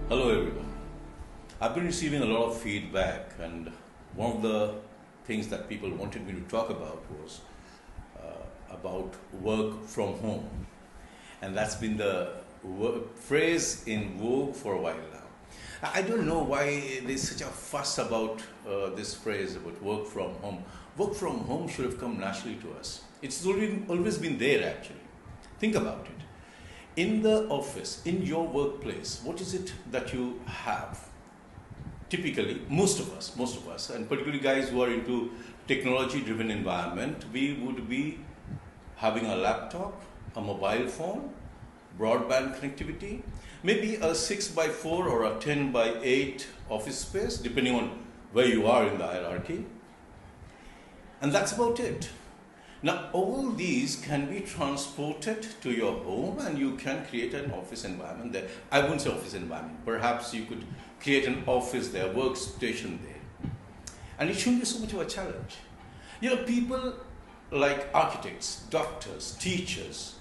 Hello everyone. I've been receiving a lot of feedback, and one of the things that people wanted me to talk about was about work from home. And that's been the phrase in vogue for a while now. I don't know why there's such a fuss about this phrase about work from home. Work from home should have come naturally to us. It's always been there actually. Think about it. In the office, in your workplace, what is it that you have? Typically, most of us, and particularly guys who are into technology-driven environment, we would be having a laptop, a mobile phone, broadband connectivity, maybe a 6x4 or a 10x8 office space, depending on where you are in the hierarchy. And that's about it. Now, all these can be transported to your home and you can create an office environment there. I wouldn't say office environment. Perhaps you could create an office there, workstation there. And it shouldn't be so much of a challenge. People like architects, doctors, teachers,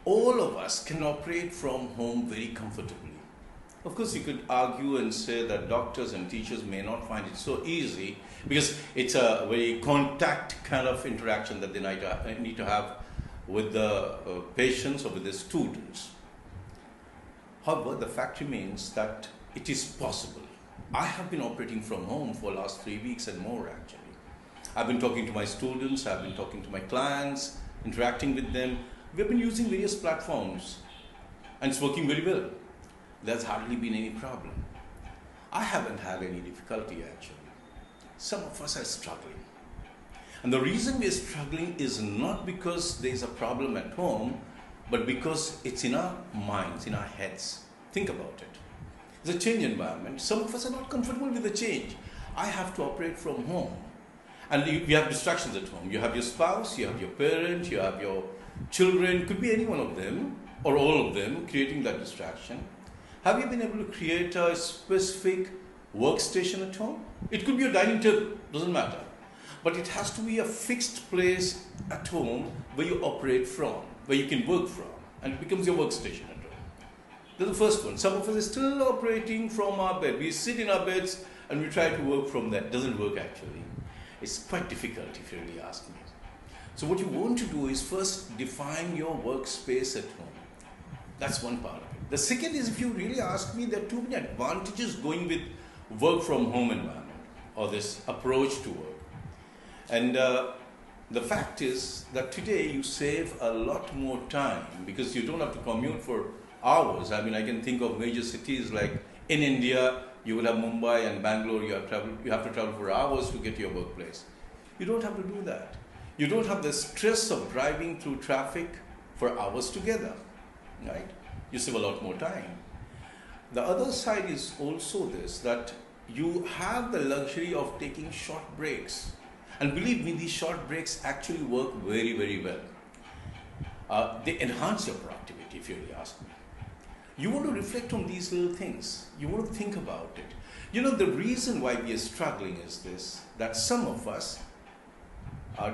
all of us can operate from home very comfortably. Of course, you could argue and say that doctors and teachers may not find it so easy because it's a very contact kind of interaction that they need to have with the patients or with the students. However, the fact remains that it is possible. I have been operating from home for the last 3 weeks and more actually. I've been talking to my students, I've been talking to my clients, interacting with them. We've been using various platforms and it's working very well. There's hardly been any problem. I haven't had any difficulty actually. Some of us are struggling. And the reason we're struggling is not because there's a problem at home, but because it's in our minds, in our heads. Think about it. It's a change environment. Some of us are not comfortable with the change. I have to operate from home. And you have distractions at home. You have your spouse, you have your parent, you have your children. Could be any one of them or all of them creating that distraction. Have you been able to create a specific workstation at home? It could be a dining table, doesn't matter. But it has to be a fixed place at home where you operate from, where you can work from, and it becomes your workstation at home. That's the first one. Some of us are still operating from our bed. We sit in our beds and we try to work from that. It doesn't work actually. It's quite difficult if you really ask me. So what you want to do is first define your workspace at home. That's one part of it. The second is, if you really ask me, there are too many advantages going with work from home environment or this approach to work. And the fact is that today you save a lot more time because you don't have to commute for hours. I can think of major cities like in India, you will have Mumbai and Bangalore, you have to travel for hours to get to your workplace. You don't have to do that. You don't have the stress of driving through traffic for hours together, right? You save a lot more time. The other side is also this, that you have the luxury of taking short breaks. And believe me, these short breaks actually work very, very well. They enhance your productivity, if you really ask me. You want to reflect on these little things. You want to think about it. The reason why we are struggling is this, that some of us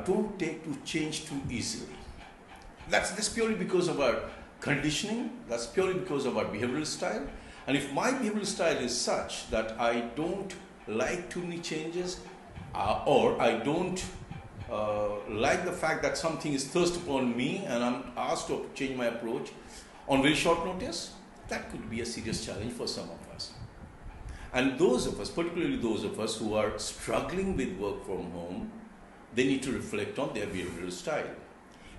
don't take to change too easily. That's purely because of our conditioning. That's purely because of our behavioral style. And if my behavioral style is such that I don't like too many changes, or I don't like the fact that something is thrust upon me and I'm asked to change my approach on very short notice, that could be a serious challenge for some of us. And those of us, particularly those of us who are struggling with work from home, they need to reflect on their behavioral style.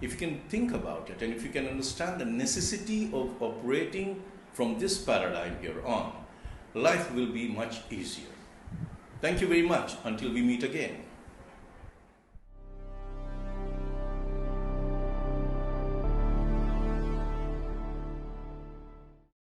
If you can think about it and if you can understand the necessity of operating from this paradigm here on, life will be much easier. Thank you very much. Until we meet again.